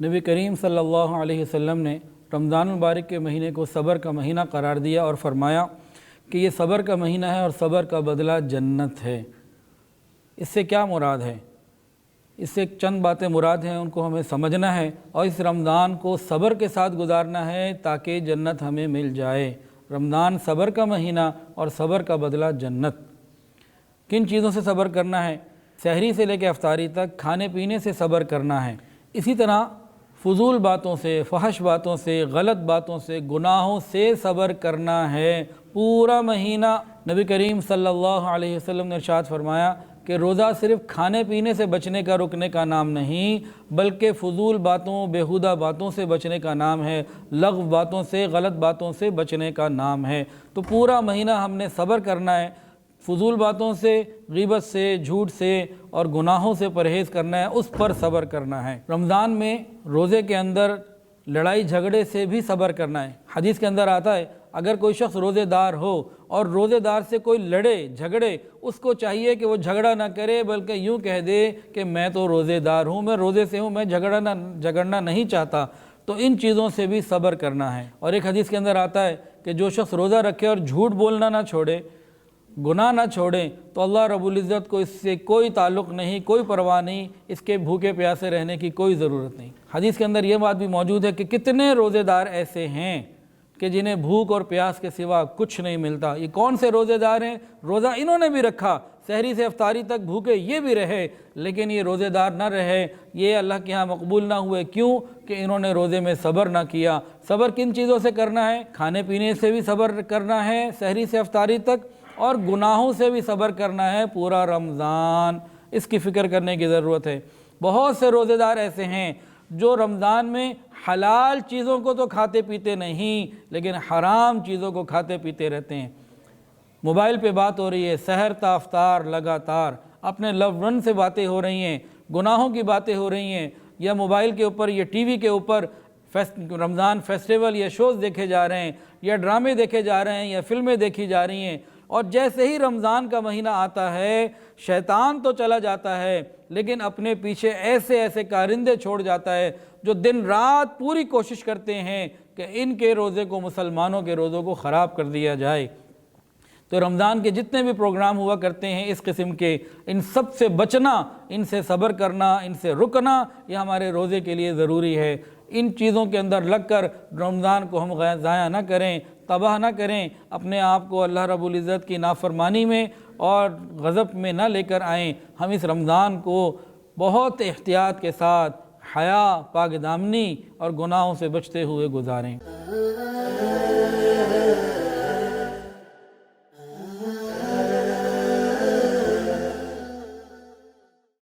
نبی کریم صلی اللہ علیہ وسلم نے رمضان المبارک کے مہینے کو صبر کا مہینہ قرار دیا اور فرمایا کہ یہ صبر کا مہینہ ہے اور صبر کا بدلہ جنت ہے۔ اس سے کیا مراد ہے؟ اس سے چند باتیں مراد ہیں، ان کو ہمیں سمجھنا ہے اور اس رمضان کو صبر کے ساتھ گزارنا ہے تاکہ جنت ہمیں مل جائے۔ رمضان صبر کا مہینہ اور صبر کا بدلہ جنت۔ کن چیزوں سے صبر کرنا ہے؟ سحری سے لے کے افطاری تک کھانے پینے سے صبر کرنا ہے۔ اسی طرح فضول باتوں سے، فحش باتوں سے، غلط باتوں سے، گناہوں سے صبر کرنا ہے۔ پورا مہینہ نبی کریم صلی اللہ علیہ وسلم نے ارشاد فرمایا کہ روزہ صرف کھانے پینے سے بچنے کا رکنے کا نام نہیں، بلکہ فضول باتوں، بیہودہ باتوں سے بچنے کا نام ہے، لغو باتوں سے، غلط باتوں سے بچنے کا نام ہے۔ تو پورا مہینہ ہم نے صبر کرنا ہے، فضول باتوں سے، غیبت سے، جھوٹ سے اور گناہوں سے پرہیز کرنا ہے، اس پر صبر کرنا ہے۔ رمضان میں روزے کے اندر لڑائی جھگڑے سے بھی صبر کرنا ہے۔ حدیث کے اندر آتا ہے اگر کوئی شخص روزے دار ہو اور روزے دار سے کوئی لڑے جھگڑے، اس کو چاہیے کہ وہ جھگڑا نہ کرے بلکہ یوں کہہ دے کہ میں تو روزے دار ہوں، میں روزے سے ہوں، میں جھگڑنا نہیں چاہتا۔ تو ان چیزوں سے بھی صبر کرنا ہے۔ اور ایک حدیث کے اندر آتا ہے کہ جو شخص روزہ رکھے اور جھوٹ بولنا نہ چھوڑے، گناہ نہ چھوڑیں، تو اللہ رب العزت کو اس سے کوئی تعلق نہیں، کوئی پرواہ نہیں، اس کے بھوکے پیاسے رہنے کی کوئی ضرورت نہیں۔ حدیث کے اندر یہ بات بھی موجود ہے کہ کتنے روزے دار ایسے ہیں کہ جنہیں بھوک اور پیاس کے سوا کچھ نہیں ملتا۔ یہ کون سے روزے دار ہیں؟ روزہ انہوں نے بھی رکھا، سحری سے افطاری تک بھوکے یہ بھی رہے، لیکن یہ روزے دار نہ رہے، یہ اللہ کے ہاں مقبول نہ ہوئے۔ کیوں؟ کہ انہوں نے روزے میں صبر نہ کیا۔ صبر کن چیزوں سے کرنا ہے؟ کھانے پینے سے بھی صبر کرنا ہے سحری سے افطاری تک، اور گناہوں سے بھی صبر کرنا ہے پورا رمضان۔ اس کی فکر کرنے کی ضرورت ہے۔ بہت سے روزے دار ایسے ہیں جو رمضان میں حلال چیزوں کو تو کھاتے پیتے نہیں، لیکن حرام چیزوں کو کھاتے پیتے رہتے ہیں۔ موبائل پہ بات ہو رہی ہے، سحر تا افطار لگاتار اپنے لو ون سے باتیں ہو رہی ہیں، گناہوں کی باتیں ہو رہی ہیں، یا موبائل کے اوپر یا ٹی وی کے اوپر رمضان فیسٹیول یا شوز دیکھے جا رہے ہیں، یا ڈرامے دیکھے جا رہے ہیں، یا فلمیں دیکھی جا رہی ہیں۔ اور جیسے ہی رمضان کا مہینہ آتا ہے، شیطان تو چلا جاتا ہے لیکن اپنے پیچھے ایسے ایسے کارندے چھوڑ جاتا ہے جو دن رات پوری کوشش کرتے ہیں کہ ان کے روزے کو، مسلمانوں کے روزوں کو خراب کر دیا جائے۔ تو رمضان کے جتنے بھی پروگرام ہوا کرتے ہیں اس قسم کے، ان سب سے بچنا، ان سے صبر کرنا، ان سے رکنا، یہ ہمارے روزے کے لیے ضروری ہے۔ ان چیزوں کے اندر لگ کر رمضان کو ہم ضائع نہ کریں، تباہ نہ کریں، اپنے آپ کو اللہ رب العزت کی نافرمانی میں اور غضب میں نہ لے کر آئیں۔ ہم اس رمضان کو بہت احتیاط کے ساتھ، حیا، پاک دامنی اور گناہوں سے بچتے ہوئے گزاریں۔